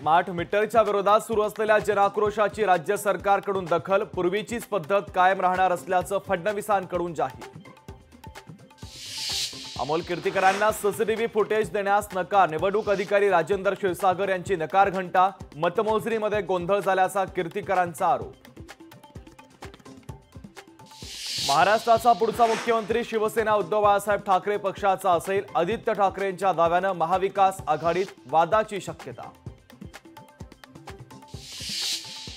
Smart मीटरच्या विरोधात सुरू असलेल्या जनाक्रोशाची राज्य सरकारकडून दखल, पूर्वीचीच पद्धत कायम राहणार असल्याचं फडणवीसांकडून जाहीर। अमोल कीर्तीकरांना सीसीटीव्ही फुटेज देण्यास नकार, निवडणूक अधिकारी राजेंद्र क्षीरसागर यांची नकार घंटा, मतमोजणीमध्ये गोंधळ झाल्याचा कीर्तीकरांचा आरोप। महाराष्ट्राचा पुढचा मुख्यमंत्री शिवसेना उद्धव बाळासाहेब ठाकरे पक्षाचा असेल, आदित्य ठाकरेंच्या दाव्यानं महाविकास आघाडीत वादाची शक्यता।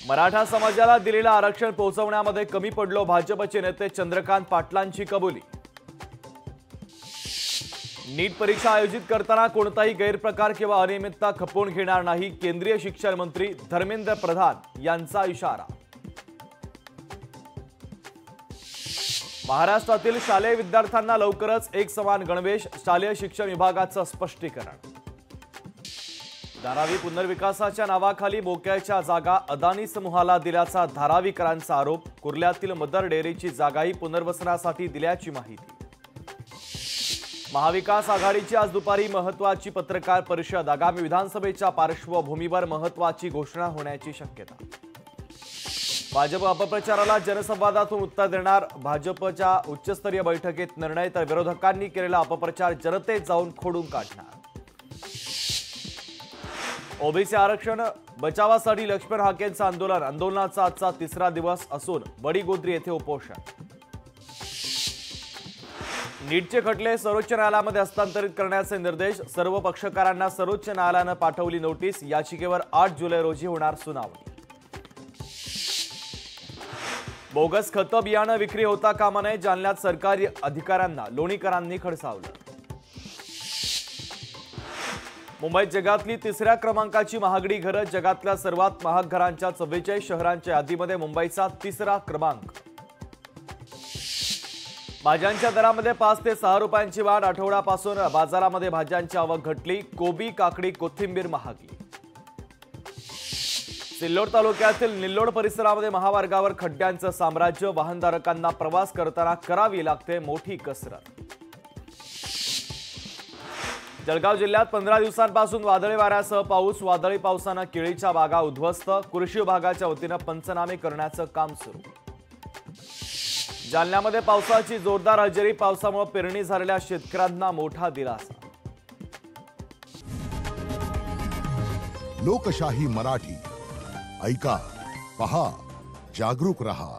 मराठा समाजाला दिलेलं आरक्षण पोहोचवण्यामध्ये कमी पडलो, भाजपचे नेते चंद्रकांत पाटलांची कबुली। नीट परीक्षा आयोजित करताना कोणताही गैरप्रकार किंवा अनियमितता खपवून घेणार नाही, केंद्रीय शिक्षण मंत्री धर्मेंद्र प्रधान यांचा इशारा। महाराष्ट्रातील शालेय विद्यार्थ्यांना लवकरच एक समान गणवेश, शालेय शिक्षण विभागाचं स्पष्टीकरण। धारावी पुनर्विकासाच्या नावाखाली मोक्याच्या जागा अदानी समूहाला दिल्याचा धारावीकरांचा आरोप, कुर्ल्यातील मदर डेअरीची जागाही पुनर्वसनासाठी दिल्याची माहिती। महाविकास आघाडीची आज दुपारी महत्त्वाची पत्रकार परिषद, आगामी विधानसभेच्या पार्श्वभूमीवर महत्त्वाची घोषणा होण्याची शक्यता। भाजप अपप्रचाराला जनसंवादातून उत्तर देणार, भाजपच्या उच्चस्तरीय बैठकीत निर्णय, तर विरोधकांनी केलेला अपप्रचार जनतेत जाऊन खोडून काढणार। ओबीसी आरक्षण बचावासाठी लक्ष्मण हाकेंचं आंदोलन, आंदोलनाचा आजचा तिसरा दिवस असून बडीगोद्री येथे उपोषण। नीटचे खटले सर्वोच्च न्यायालयामध्ये हस्तांतरित करण्याचे निर्देश, सर्व पक्षकारांना सर्वोच्च न्यायालयानं पाठवली नोटीस, याचिकेवर 8 जुलै रोजी होणार सुनावणी। बोगस खतं बियाणं विक्री होता कामा नये, जालन्यात सरकारी अधिकाऱ्यांना लोणीकरांनी खडसावलं। मुंबईत जगातली तिसऱ्या क्रमांकाची महागडी घरं, जगातल्या सर्वात महाग घरांच्या 44 शहरांच्या यादीमध्ये मुंबईचा तिसरा क्रमांक। भाज्यांच्या दरामध्ये 5 ते 6 रुपयांची वाढ, आठवड्यापासून बाजारामध्ये भाज्यांची आवक घटली, कोबी, काकडी, कोथिंबीर महागली। सिल्लोड तालुक्यातील निल्लोड परिसरामध्ये महामार्गावर खड्ड्यांचं साम्राज्य, वाहनधारकांना प्रवास करताना करावी लागते मोठी कसरत। जळगाव जिल्ह्यात 15 दिवसांपासून वादळी वाऱ्यासह पाऊस, वादळी पावसानं केळीच्या बागा उद्ध्वस्त, कृषी विभागाच्या वतीनं पंचनामे करण्याचं काम सुरू। जालन्यामध्ये पावसाची जोरदार हजेरी, पावसामुळे पेरणी झालेल्या शेतकऱ्यांना मोठा दिलासा। लोकशाही मराठी ऐका, पहा, जागरूक रहा।